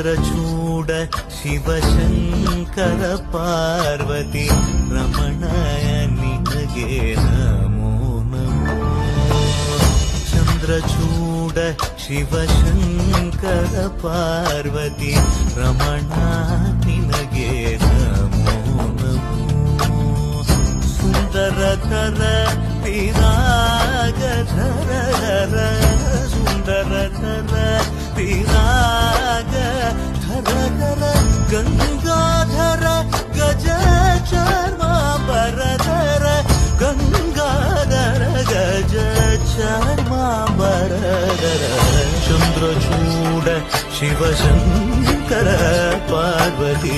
ಚಂದ್ರಚೂಡ ಶಿವಶಂಕರ ಪಾರ್ವತಿ ರಮಣಯ ನಿನಗೆ ನಮೋ ನಮೋ. ಚಂದ್ರಚೂಡ ಶಿವಶಂಕರ ಪಾರ್ವತಿ ರಮಣ ನಿನಗೆ ನಮೋ ನಮೋ. ಸುಂದರತರ ವಿರಾಗಧರ ಸುಂದರತರ ವಿರಾಗಧರ ಗಂಗಾಧರ ಗಜ ಚರ್ಮಾಂಬರಧರ ಗಂಗಾಧರ ಗಜ ಚರ್ಮಾಂಬರಧರ. ಚಂದ್ರಚೂಡ ಶಿವಶಂಕರ ಪಾರ್ವತಿ